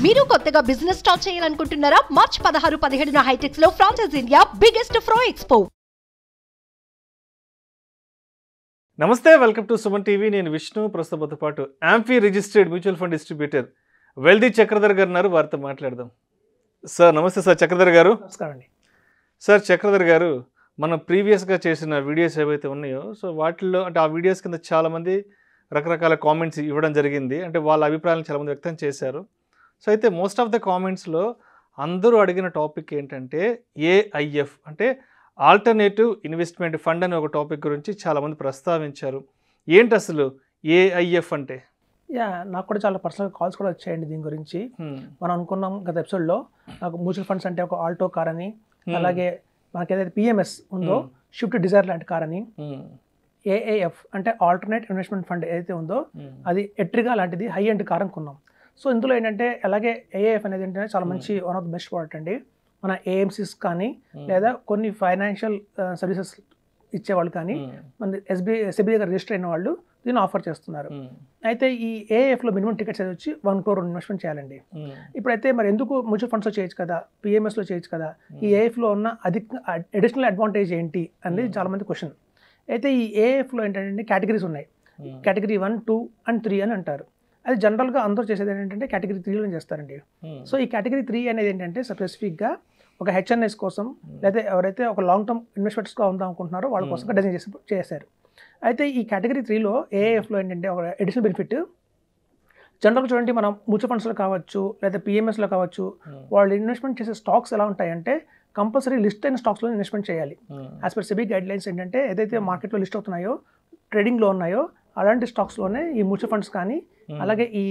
మీరు కొత్తగా business start చేయాలనుకుంటున్నారా? మార్చ్ 16, 17 హైటెక్స్ లో ఫ్రాన్సెస్ ఇండియా బిగ్గెస్ట్ ఫ్రో ఎక్స్పో. నమస్తే, వెల్కమ్ టు సుమన్ టీవీ. నేను విష్ణు. ప్రస్తుతంతో పాటు amphi registered mutual fund distributor wealthy Chakradhar గారు ఉన్నారు. వారితో మాట్లాడదాం. సార్ నమస్తే. సార్ చక్రధర్ గారు. నమస్కారం అండి. సార్ చక్రధర్ గారు, మనం ప్రీవియస్గా చేసిన వీడియోస్ ఏవైతే ఉన్నాయో, సో వాటిల్లో అంటే ఆ వీడియోస్ కింద చాలామంది రకరకాల కామెంట్స్ ఇవ్వడం జరిగింది. అంటే వాళ్ళ అభిప్రాయాలను చాలామంది వ్యక్తం చేశారు. సో అయితే మోస్ట్ ఆఫ్ ద కామెంట్స్లో అందరూ అడిగిన టాపిక్ ఏంటంటే ఏఐఎఫ్ అంటే ఆల్టర్నేటివ్ ఇన్వెస్ట్మెంట్ ఫండ్ అనే ఒక టాపిక్ గురించి చాలామంది ప్రస్తావించారు. ఏంటి అసలు ఏఐఎఫ్ అంటే? నాకు కూడా చాలా పర్సనల్ కాల్స్ కూడా వచ్చాయండి దీని గురించి. మనం అనుకున్నాం గత ఎపిసోడ్లో, నాకు మ్యూచువల్ ఫండ్స్ అంటే ఒక ఆల్టో కార్ అని, అలాగే మనకి ఏదైతే పిఎంఎస్ ఉందో షిఫ్ట్ డిజైర్ లాంటి కార్ అని, ఏఐఎఫ్ అంటే ఆల్టర్నేట్ ఇన్వెస్ట్మెంట్ ఫండ్ ఏదైతే ఉందో అది ఎట్రిగా లాంటిది హై ఎండ్ కార్ అనుకున్నాం. సో ఇందులో ఏంటంటే అలాగే ఏఐఎఫ్ అనేది ఏంటంటే చాలా మంచి one of the best product అండి. మన ఏఎంసీస్ కానీ లేదా కొన్ని ఫైనాన్షియల్ సర్వీసెస్ ఇచ్చేవాళ్ళు కానీ మన సెబీ దగ్గర రిజిస్టర్ అయిన వాళ్ళు దీన్ని ఆఫర్ చేస్తున్నారు. అయితే ఈ ఏఐఎఫ్లో మినిమం టికెట్స్ వచ్చి 1 crore ఇన్వెస్ట్మెంట్ చేయాలండి. ఇప్పుడైతే మరి ఎందుకు మ్యూచువల్ ఫండ్స్లో చేయొచ్చు కదా, పిఎంఎస్లో చేయొచ్చు కదా, ఈ ఏఐఎఫ్లో ఉన్న అడిషనల్ అడ్వాంటేజ్ ఏంటి అనేది చాలామంది క్వశ్చన్. అయితే ఈ ఏఐఎఫ్లో ఏంటంటే కేటగిరీస్ ఉన్నాయి. కేటగిరీ 1, 2 and 3 అని అంటారు. అది జనరల్గా అందరూ చేసేది ఏంటంటే కేటగిరీ 3లో చేస్తారండి. సో ఈ కేటగిరీ 3 అనేది ఏంటంటే స్పెసిఫిక్గా ఒక హెచ్ఎన్ఎస్ కోసం లేదా ఎవరైతే ఒక లాంగ్ టర్మ్ ఇన్వెస్ట్మెంట్స్గా ఉందాం అనుకుంటున్నారో వాళ్ళ కోసం డిజైన్ చేశారు. అయితే ఈ కేటగిరీ 3లో ఏఐఎఫ్లో ఏంటంటే ఒక అడిషనల్ బెనిఫిట్, జనరల్గా చూడండి మనం మ్యూచువల్ ఫండ్స్లో కావచ్చు లేదా పిఎంఎస్లో కావచ్చు, వాళ్ళు ఇన్వెస్ట్మెంట్ చేసే స్టాక్స్ ఎలా ఉంటాయంటే కంపల్సరీ లిస్ట్ అయిన స్టాక్స్లో ఇన్వెస్ట్మెంట్ చేయాలి. As per SEBI guide lines ఏంటంటే ఏదైతే మార్కెట్లో లిస్ట్ అవుతున్నాయో, ట్రేడింగ్లో ఉన్నాయో అలాంటి స్టాక్స్లోనే ఈ మ్యూచువల్ ఫండ్స్ కానీ అలాగే ఈ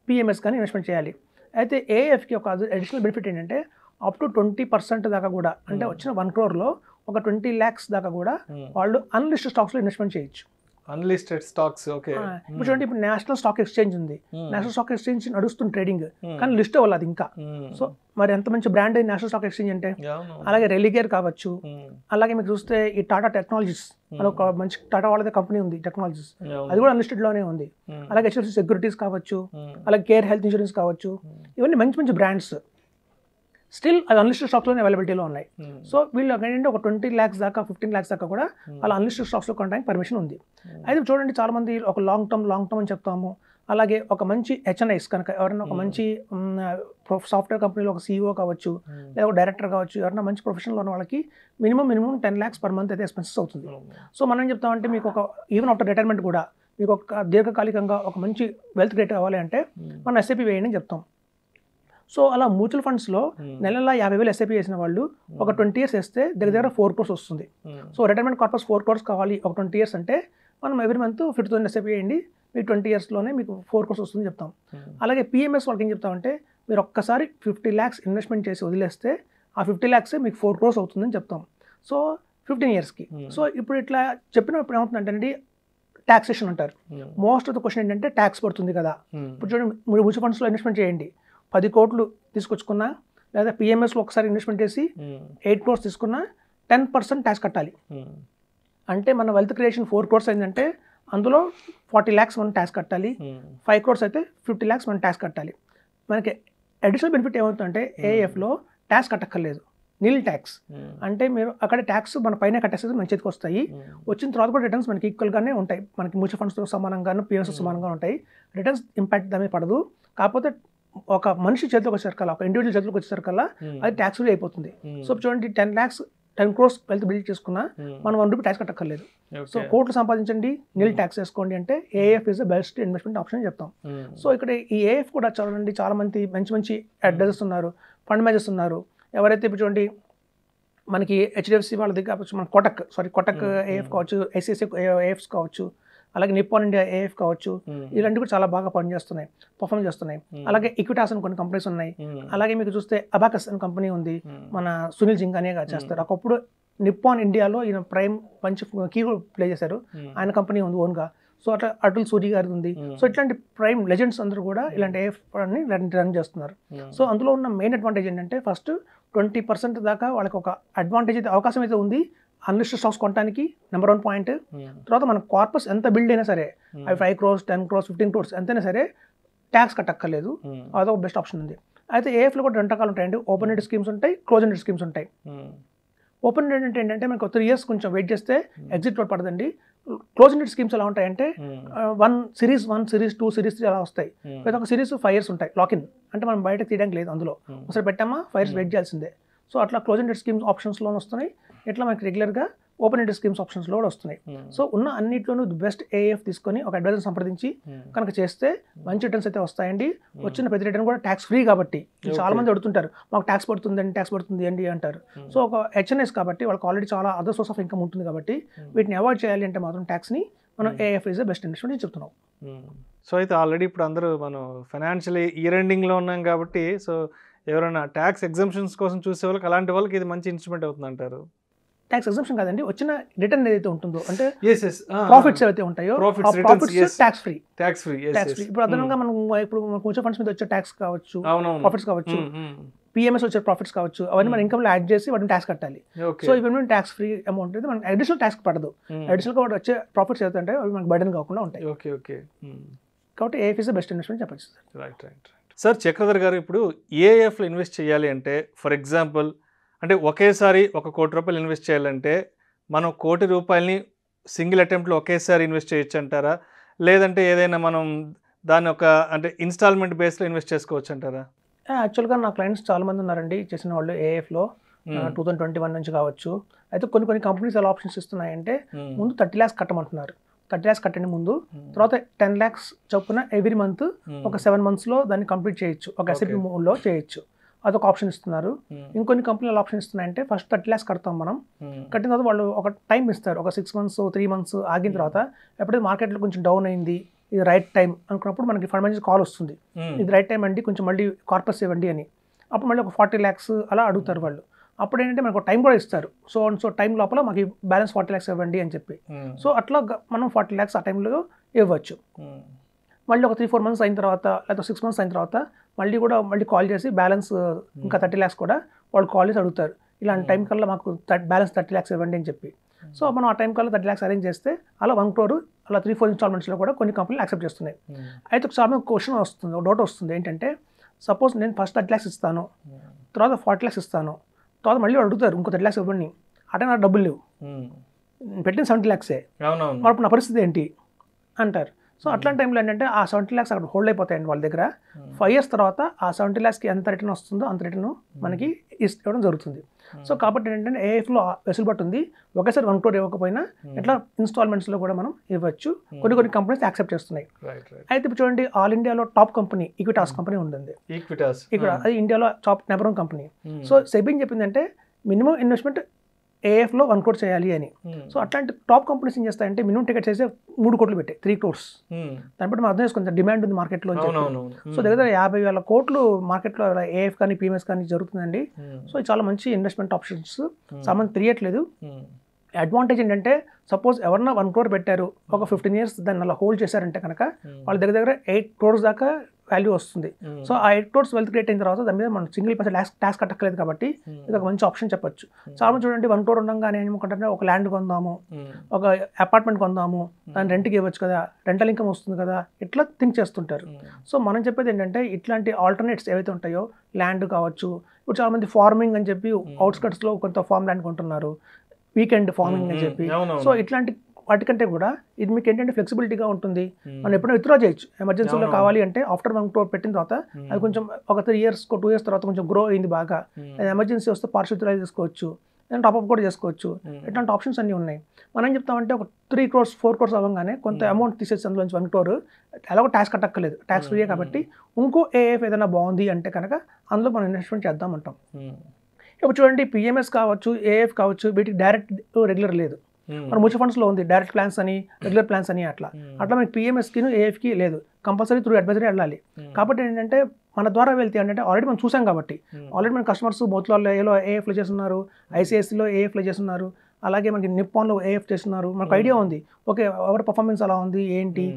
పిఎంఎస్ కానీ ఇన్వెస్ట్మెంట్ చేయాలి. అయితే ఏఎఫ్కి ఒక అడిషనల్ బెనిఫిట్ ఏంటంటే అప్ టు 20% దాకా కూడా, అంటే వచ్చిన 1 crore ఒక 20 lakhs దాకా కూడా వాళ్ళు అన్లిస్టెడ్ స్టాక్స్లో ఇన్వెస్ట్మెంట్ చేయొచ్చు. Unlisted stocks. ఓకే. ఇప్పుడు చూడండి, ఇప్పుడు నేషనల్ స్టాక్ ఎక్స్చేంజ్ ఉంది. నేషనల్ స్టాక్ ఎక్స్చేంజ్ నడుస్తుంది ట్రేడింగ్, కానీ లిస్ట్ అవ్వాలి అది ఇంకా. సో మరి ఎంత మంచి బ్రాండ్ నేషనల్ స్టాక్ ఎక్స్చేంజ్ అంటే. అలాగే రెలిగేర్ కావచ్చు, అలాగే మీకు చూస్తే ఈ టాటా టెక్నాలజీస్ అని ఒక మంచి టాటా వాళ్ళదే కంపెనీ ఉంది టెక్నాలజీస్, అది కూడా అన్లిస్టెడ్లోనే ఉంది. అలాగే హెచ్డిఎఫ్సి సెక్యూరిటీస్ కావచ్చు, అలాగే కేర్ హెల్త్ ఇన్సూరెన్స్ కావచ్చు, ఇవన్నీ మంచి మంచి బ్రాండ్స్ స్టిల్ అవి అన్లిస్టెడ్ స్టాక్స్లోనే అవైలబిలిటీలో ఉన్నాయి. సో వీళ్ళు ఏంటంటే ఒక 20 lakhs దాకా 15 lakhs దాకా కూడా అలా అన్లిస్టెడ్ స్టాక్స్లో కొనడానికి పర్మిషన్ ఉంది. అయితే చూడండి, చాలామంది ఒక లాంగ్ టర్మ్ అని చెప్తాము. అలాగే ఒక మంచి హెచ్ఎన్ఐస్ కనుక ఎవరైనా ఒక మంచి సాఫ్ట్వేర్ కంపెనీలో ఒక సీఈఓ కావచ్చు లేదా ఒక డైరెక్టర్ కావచ్చు, ఎవరైనా మంచి ప్రొఫెషన్లో ఉన్న వాళ్ళకి మినిమం 10 lakhs per month అయితే ఎక్స్పెన్సెస్ అవుతుంది. సో మనం ఏం చెప్తామంటే మీకు ఒక ఈవెన్ ఆఫ్టర్ రిటైర్మెంట్ కూడా మీకు ఒక దీర్ఘకాలికంగా ఒక మంచి వెల్త్ క్రియేట్ అవ్వాలి అంటే మనం ఎస్ఐపి వేయండి అని చెప్తాం. సో అలా మ్యూచువల్ ఫండ్స్లో నెలలా 50,000 ఎస్ఐపి వేసిన వాళ్ళు ఒక 20 years వేస్తే దగ్గర 4 crores వస్తుంది. సో రిటైర్మెంట్ కార్పస్ 4 crores కావాలి ఒక 20 years అంటే మనం ఎవ్రీ మంత్ 50,000 ఎస్ఐపి వేయండి, మీకు 20 yearsలోనే మీకు 4 crores వస్తుంది చెప్తాం. అలాగే పిఎంఎస్ వాళ్ళకి ఏం చెప్తామంటే మీరు ఒక్కసారి 50 lakhs ఇన్వెస్ట్మెంట్ చేసి వదిలేస్తే ఆ 50 lakhs మీకు 4 crores అవుతుందని చెప్తాం. సో 15 yearsకి. సో ఇప్పుడు ఇట్లా చెప్పినప్పుడు ఏమవుతుందంటే ట్యాక్సేషన్ అంటారు. మోస్ట్ ఆఫ్ ద క్వశ్చన్ ఏంటంటే ట్యాక్స్ పడుతుంది కదా. ఇప్పుడు చూడండి, మీరు మ్యూచువల్ ఫండ్స్లో ఇన్వెస్ట్మెంట్ చేయండి, 10 crores తీసుకొచ్చుకున్నా లేదా పిఎంఎస్లో ఒకసారి ఇన్వెస్ట్మెంట్ చేసి 8 crores తీసుకున్నా 10% ట్యాక్స్ కట్టాలి. అంటే మన వెల్త్ క్రియేషన్ 4 crores అయిందంటే అందులో 40 lakhs మనం ట్యాక్స్ కట్టాలి, 5 crores అయితే 50 lakhs మనం ట్యాక్స్ కట్టాలి. మనకి అడిషనల్ బెనిఫిట్ ఏమవుతుందంటే ఏఎఫ్లో ట్యాక్స్ కట్టక్కర్లేదు, నిల్ ట్యాక్స్. అంటే మీరు అక్కడ ట్యాక్స్ మన పైన కట్టేస్తే మన చేతికి వస్తాయి. వచ్చిన తర్వాత కూడా రిటర్న్స్ మనకి ఈక్వల్గానే ఉంటాయి, మనకి మ్యూచువల్ ఫండ్స్తో సమానంగాను పిఎంఎస్ సమానంగా ఉంటాయి. రిటర్న్స్ ఇంపాక్ట్ దాని మీద పడదు. కాకపోతే ఒక మనిషి చేతిలోకి వచ్చేసరికల్లా, ఒక ఇండివిజువల్ చేతిలోకి వచ్చేసరికల్లా అది ట్యాక్స్ ఫ్రీ అయిపోతుంది. సో చూడండి, 10 crores వెల్త్ బిల్డ్ చేసుకున్నా మనం 1 rupee ట్యాక్స్ కట్టక్కర్లేదు. సో కోట్లు సంపాదించండి, నిల్ ట్యాక్స్ వేసుకోండి అంటే AF is the best investment option చెప్తాం. సో ఇక్కడ ఈ ఏఎఫ్ కూడా చూడండి, చాలా మంది మంచి అడ్వైజర్స్ ఉన్నారు, ఫండ్ మేనేజర్స్ ఉన్నారు. ఎవరైతే ఇప్పుడు చూడండి మనకి హెచ్డిఎఫ్సి వాళ్ళది కావచ్చు, మన కోటక్ ఏఎఫ్ కావచ్చు, ఐసిఐసిఐ ఏఎఫ్స్ కావచ్చు, అలాగే నిప్పాన్ ఇండియా ఏఎఫ్ కావచ్చు, ఇలాంటివి కూడా చాలా బాగా పర్ఫార్మ్ చేస్తున్నాయి. అలాగే ఈక్విటాస్ అని కొన్ని కంపెనీస్ ఉన్నాయి. అలాగే మీకు చూస్తే అబాకస్ అని కంపెనీ ఉంది, మన సునీల్ జింగానే చేస్తారు. ఒకప్పుడు నిప్పాన్ ఇండియాలో ఈయన ప్రైమ్ మంచి కీ ప్లే చేశారు, ఆయన కంపెనీ ఉంది ఓన్గా. సో అట్లా అటుల్ సూరి గారి ఉంది. సో ఇట్లాంటి ప్రైమ్ లెజెండ్స్ అందరూ కూడా ఇలాంటి ఏఎఫ్ అని రన్ చేస్తున్నారు. సో అందులో ఉన్న మెయిన్ అడ్వాంటేజ్ ఏంటంటే ఫస్ట్ 20% దాకా వాళ్ళకి ఒక అడ్వాంటేజ్ అయితే అవకాశం అయితే ఉంది. అన్లిస్టెడ్ స్టాక్స్ కొనడానికి నెంబర్ 1 పాయింట్. తర్వాత మన కార్పస్ ఎంత బిల్డ్ అయినా సరే, అవి 5 crores 10 crores 15 crores ఎంతైనా సరే ట్యాక్స్ కట్టక్కర్లేదు, అదొక బెస్ట్ ఆప్షన్ ఉంది. అయితే ఏఎఫ్లో కూడా 2 రకాలు ఉంటాయండి. ఓపెన్ ఎండెడ్ స్కీమ్స్ ఉంటాయి, క్లోజ్ ఎండెడ్ స్కీమ్స్ ఉంటాయి. ఓపెన్ ఎండెడ్ ఏంటంటే మనకు 3 years కొంచెం వెయిట్ చేస్తే ఎగ్జిట్ లోడ్ పడదండి. క్లోజ్ ఎండెడ్ స్కీమ్స్ ఎలా ఉంటాయంటే 1 Series 1, Series 2, Series 3 అలా వస్తాయి. ప్రతి ఒక్క సిరీస్ 5 years ఉంటాయి లాకిన్, అంటే మనం బయట తీయడానికి లేదు. అందులో ఒకసారి పెట్టామా 5 years వెయిట్ చేయాల్సిందే. సో అట్లా క్లోజ్ ఎండెడ్ స్కీమ్స్ ఆప్షన్స్లో వస్తున్నాయి, ఇట్లా మనకి రెగ్యులర్గా ఓపెన్ ఎండెడ్ స్కీమ్స్ ఆప్షన్స్లో కూడా వస్తున్నాయి. సో ఉన్న అన్నింటిలోనూ బెస్ట్ ఏఎఫ్ తీసుకొని ఒక అడ్వైజర్ సంప్రదించి కనుక చేస్తే మంచి రిటర్న్స్ అయితే వస్తాయండి. వచ్చిన ప్రతి రిటర్న్ కూడా ట్యాక్స్ ఫ్రీ కాబట్టి చాలా మంది అడుగుతుంటారు, మాకు ట్యాక్స్ పడుతుంది అండి అంటారు. సో ఒక హెచ్ఎన్ఎస్ కాబట్టి వాళ్ళకి ఆల్రెడీ చాలా అదర్ సోర్స్ ఆఫ్ ఇన్కమ్ ఉంటుంది కాబట్టి వీటిని అవాయిడ్ చేయాలి అంటే మాత్రం ట్యాక్స్ని మనం ఏఎఫ్ ఈజ్ బెస్ట్ ఇన్వెస్ట్మెంట్ చెప్తున్నాం. సో అయితే ఆల్రెడీ ఇప్పుడు అందరూ మనం ఫైనాన్షియల్ ఇయర్ ఎండింగ్లో ఉన్నాం కాబట్టి సో ఎవరైనా ట్యాక్స్ ఎగ్జంప్షన్స్ కోసం చూసే వాళ్ళకి అలాంటి వాళ్ళకి ఇది మంచి ఇన్స్ట్రుమెంట్ అవుతుంది అంటారు. ట్యాక్స్ ఎగ్జంప్షన్ కాదండి, వచ్చిన రిటర్న్ ఏదైతే ఉంటుందో అంటే ప్రాఫిట్స్ ఏవైతే ఉంటాయో ప్రాఫిట్స్ ట్యాక్స్ ఫ్రీ. ఇప్పుడు అదనంగా మనం ఇప్పుడు మ్యూచువల్ ఫండ్స్ మీద వచ్చే ట్యాక్స్ కావచ్చు, ప్రాఫిట్స్ కావచ్చు, పిఎంఎస్ వచ్చే ప్రాఫిట్స్ కావచ్చు, అవన్నీ మన ఇన్కమ్ లో యాడ్ చేసి వాటిని ట్యాక్స్ కట్టాలి. సో ఇవన్నీ ట్యాక్స్ ఫ్రీ అమౌంట్ అయితే మనకి అడిషనల్ ట్యాక్స్ పడదు. అడిషనల్ గా వచ్చే ప్రాఫిట్స్ ఏదైతే ఉంటాయో అవి మనకి బర్డెన్ కాకుండా ఉంటాయి. కాబట్టి ఏఎఫ్ ఇస్ బెస్ట్ ఇన్వెస్ట్మెంట్ చెప్పచ్చు. Right sir. చక్రధర్ గారు, ఇప్పుడు ఏఎఫ్లో ఇన్వెస్ట్ చేయాలి అంటే ఫర్ ఎగ్జాంపుల్ అంటే ఒకేసారి 1 కోటి రూపాయలు ఇన్వెస్ట్ చేయాలంటే మనం 1 కోటి రూపాయలని సింగిల్ అటెంప్ట్లో ఒకేసారి ఇన్వెస్ట్ చేయొచ్చు అంటారా, లేదంటే ఏదైనా మనం దాన్ని ఒక అంటే ఇన్స్టాల్మెంట్ బేస్లో ఇన్వెస్ట్ చేసుకోవచ్చు అంటారా? యాక్చువల్గా నా క్లయింట్స్ చాలా మంది ఉన్నారండి చేసిన వాళ్ళు ఏఎఫ్లో 2021 నుంచి కావచ్చు. అయితే కొన్ని కంపెనీస్ ఎలా ఆప్షన్స్ ఇస్తున్నాయంటే ముందు 30 lakhs కట్టమంటున్నారు. 30 lakhs కట్టండి ముందు, తర్వాత 10 lakhs చొప్పున ఎవ్రీ మంత్ ఒక 7 monthsలో దాన్ని కంప్లీట్ చేయొచ్చు, ఒక ఎస్ఐపి మోడ్లో చేయొచ్చు. అదొక ఆప్షన్ ఇస్తున్నారు. ఇంకొన్ని కంపెనీలు ఆప్షన్ ఇస్తున్నాయంటే ఫస్ట్ 30 lakhs కడతాం మనం, కట్టిన తర్వాత వాళ్ళు ఒక టైం ఇస్తారు, ఒక 6 months 3 months ఆగిన తర్వాత ఎప్పుడైతే మార్కెట్లో కొంచెం డౌన్ అయింది, ఇది రైట్ టైం అనుకున్నప్పుడు మనకి ఫండ్ మేనేజర్ కాల్ వస్తుంది, ఇది రైట్ టైం అండి కొంచెం మళ్ళీ కార్పస్ ఇవ్వండి అని. అప్పుడు మళ్ళీ ఒక 40 lakhs అలా అడుగుతారు వాళ్ళు. అప్పుడు ఏంటంటే మనకు టైం కూడా ఇస్తారు, సో టైం లోపల మాకు బ్యాలెన్స్ 40 lakhs ఇవ్వండి అని చెప్పి. సో అట్లా మనం 40 lakhs ఆ టైంలో ఇవ్వచ్చు. మళ్ళీ ఒక 3-4 months అయిన తర్వాత లేదా 6 months అయిన తర్వాత మళ్ళీ కాల్ చేసి బ్యాలెన్స్ ఇంకా 30 lakhs కూడా వాళ్ళు కాల్ చేసి అడుగుతారు, ఇలాంటి టైం కల్లా మాకు బ్యాలెన్స్ 30 lakhs ఇవ్వండి అని చెప్పి. సో మనం ఆ టైం కల్లా 30 lakhs అరేంజ్ చేస్తే అలా 1 crore అలా 3-4 installmentsలో కూడా కొన్ని కంపెనీలు యాక్సెప్ట్ చేస్తున్నాయి. అయితే చాలా క్వశ్చన్ వస్తుంది, ఒక డౌట్ వస్తుంది ఏంటంటే సపోజ్ నేను ఫస్ట్ 30 lakhs ఇస్తాను, తర్వాత 40 lakhs ఇస్తాను, తర్వాత మళ్ళీ అడుగుతారు ఇంకో 30 lakhs ఇవ్వండి, అంటే నాకు డబ్బులు లేవు, పెట్టిన 70 lakhs మరి నా పరిస్థితి ఏంటి అంటారు. సో అట్లాంటి టైంలో ఏంటంటే ఆ 70 lakhs అక్కడ హోల్డ్ అయిపోతాయండి వాళ్ళ దగ్గర. 5 years తర్వాత ఆ 70 lakhsకి ఎంత రిటర్న్ వస్తుందో అంత రిటర్న్ మనకి ఇవ్వడం జరుగుతుంది. సో కాబట్టి ఏంటంటే ఏఎఫ్లో వెసులుబాటు ఉంది, ఒకేసారి 1 crore ఇవ్వకపోయినా ఇట్లా ఇన్స్టాల్మెంట్స్లో కూడా మనం ఇవ్వచ్చు. కొన్ని కంపెనీస్ యాక్సెప్ట్ చేస్తున్నాయి. అయితే ఇప్పుడు చూడండి, ఆల్ ఇండియాలో టాప్ కంపెనీ ఈక్విటాస్ కంపెనీ ఉంటుంది, ఇక్కడ అది ఇండియాలో top number 1 company. So SEBI చెప్పిందంటే మినిమం ఇన్వెస్ట్మెంట్ ఏఎఫ్లో 1 crore చేయాలి అని. సో అట్లాంటి టాప్ కంపెనీస్ ఏం చేస్తాయంటే మినిమం టికెట్ చేసే 3 crores పెట్టాయి, 3 crores. దాన్ని బట్టి మనం అర్థం చేసుకుంటాం డిమాండ్ ఉంది మార్కెట్లో. సో దగ్గర 50,000 కోట్లు మార్కెట్లో ఏఎఫ్ కానీ పిఎంఎస్ కానీ జరుగుతుందండి. సో ఇది చాలా మంచి ఇన్వెస్ట్మెంట్ ఆప్షన్స్, చాలా మంది తెలియట్లేదు. అడ్వాంటేజ్ ఏంటంటే సపోజ్ ఎవరన్నా 1 crore పెట్టారు, ఒక 15 years దాన్ని అలా హోల్డ్ చేశారంటే కనుక వాళ్ళ దగ్గర 8 crores దాకా వాల్యూ వస్తుంది. సో ఆ 8 crores వెల్త్ క్రియేట్ అయిన తర్వాత దాని మీద మనం సింగిల్ పైసా ట్యాక్స్ కట్టక్కలేదు కాబట్టి ఇది ఒక మంచి ఆప్షన్ చెప్పొచ్చు. చాలా మంది చూడండి 1 crore ఉండగానే ఏమనుకుంటారంటే ఒక ల్యాండ్ కొందాము, ఒక అపార్ట్మెంట్ కొందాము, దాన్ని రెంట్కి ఇవ్వచ్చు కదా, రెంటల్ ఇన్కమ్ వస్తుంది కదా, ఇట్లా థింక్ చేస్తుంటారు. సో మనం చెప్పేది ఏంటంటే ఇట్లాంటి ఆల్టర్నేట్స్ ఏవైతే ఉంటాయో, ల్యాండ్ కావచ్చు, ఇప్పుడు చాలా మంది ఫార్మింగ్ అని చెప్పి అవుట్స్కట్స్లో కొంత ఫార్మ్ ల్యాండ్ కొంటున్నారు, వీకెండ్ ఫార్మింగ్ అని చెప్పి. సో ఇట్లాంటి వాటికంటే కూడా ఇది మీకు ఏంటంటే ఫ్లెక్సిబిలిటీగా ఉంటుంది, మనం ఎప్పుడైనా విత్డ్రా చేయొచ్చు. ఎమర్జెన్సీలో కావాలి అంటే ఆఫ్టర్ 1 crore పెట్టిన తర్వాత అది కొంచెం ఒక 3 years 2 years తర్వాత కొంచెం గ్రో అయింది బాగా, ఎమర్జెన్సీ వస్తే పార్షియల్ విత్డ్రా చేసుకోవచ్చు, టాప్అప్ కూడా చేసుకోవచ్చు. ఇట్లాంటి ఆప్షన్స్ అన్నీ ఉన్నాయి. మనం ఏం చెప్తామంటే ఒక 3 crores 4 crores అవ్వగానే కొంత అమౌంట్ తీసేసి అందులోంచి 1 crore ఎలాగో ట్యాక్స్ కట్టక్కలేదు, ట్యాక్స్ ఫ్రీయే కాబట్టి ఇంకో ఏఎఫ్ ఏదైనా బాగుంది అంటే కనుక అందులో మనం ఇన్వెస్ట్మెంట్ చేద్దామంటాం. ఇప్పుడు చూడండి, పిఎంఎస్ కావచ్చు, ఏఎఫ్ కావచ్చు, వీటికి డైరెక్ట్ రెగ్యులర్ లేదు. మన మ్యూచువల్ ఫండ్స్లో ఉంది డైరెక్ట్ ప్లాన్స్ అని, రెగ్యులర్ ప్లాన్స్ అని, అట్లా మనకి పిఎంఎస్కి ఏఎఫ్కి లేదు, కంపల్సరీ త్రూ అడ్వైజరీ వెళ్ళాలి. కాబట్టి ఏంటంటే మన ద్వారా వెళ్తే ఏంటంటే ఆల్రెడీ మనం చూసాం కాబట్టి, ఆల్రెడీ మన కస్టమర్స్ మోతిలాల్లో ఏఎఫ్లో చేస్తున్నారు, ఐసిఐసిలో ఏఎఫ్లో చేస్తున్నారు, అలాగే మనకి నిప్పాన్లో ఏఎఫ్ చేస్తున్నారు, మనకు ఐడియా ఉంది. ఓకే, ఎవరి పర్ఫార్మెన్స్ అలా ఉంది ఏంటి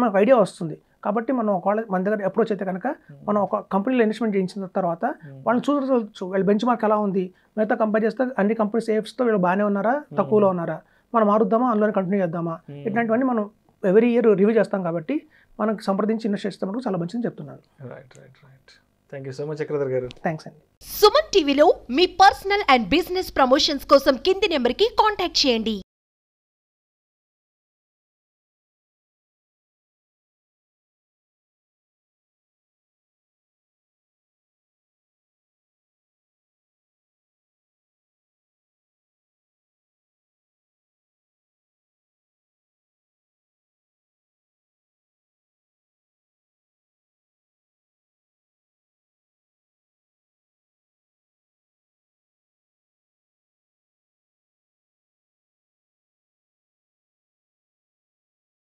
మనకు ఐడియా వస్తుంది. కాబట్టి మనం ఒకవేళ మన దగ్గర అప్రోచ్ అయితే కనుక మనం ఒక కంపెనీలో ఇన్వెస్ట్మెంట్ చేయించిన తర్వాత వాళ్ళని చూడవచ్చు, వీళ్ళ బెంచ్ మార్క్ ఎలా ఉంది, మిగతా కంపేర్ చేస్తే అన్ని కంపెనీస్ ఏఎఫ్స్తో వీళ్ళు బాగానే ఉన్నారా, తక్కువలో ఉన్నారా, మనం మారుద్దామా, అందులోనే కంటిన్యూ చేద్దామా, ఇట్లాంటివన్నీ మనం ఎవ్రీ ఇయర్ రివ్యూ చేస్తాం. కాబట్టి మనకు సంప్రదించి ఇన్వెస్ట్ చేస్తే మనకు చాలా మంచిదని చెప్తున్నాను. Right. Thank you so much Chakradhar గారు. థ్యాంక్స్ అండి. సుమన్ టీవీలో మీ పర్సనల్ అండ్ బిజినెస్ ప్రమోషన్స్ కోసం కింది నెంబర్కి కాంటాక్ట్ చేయండి.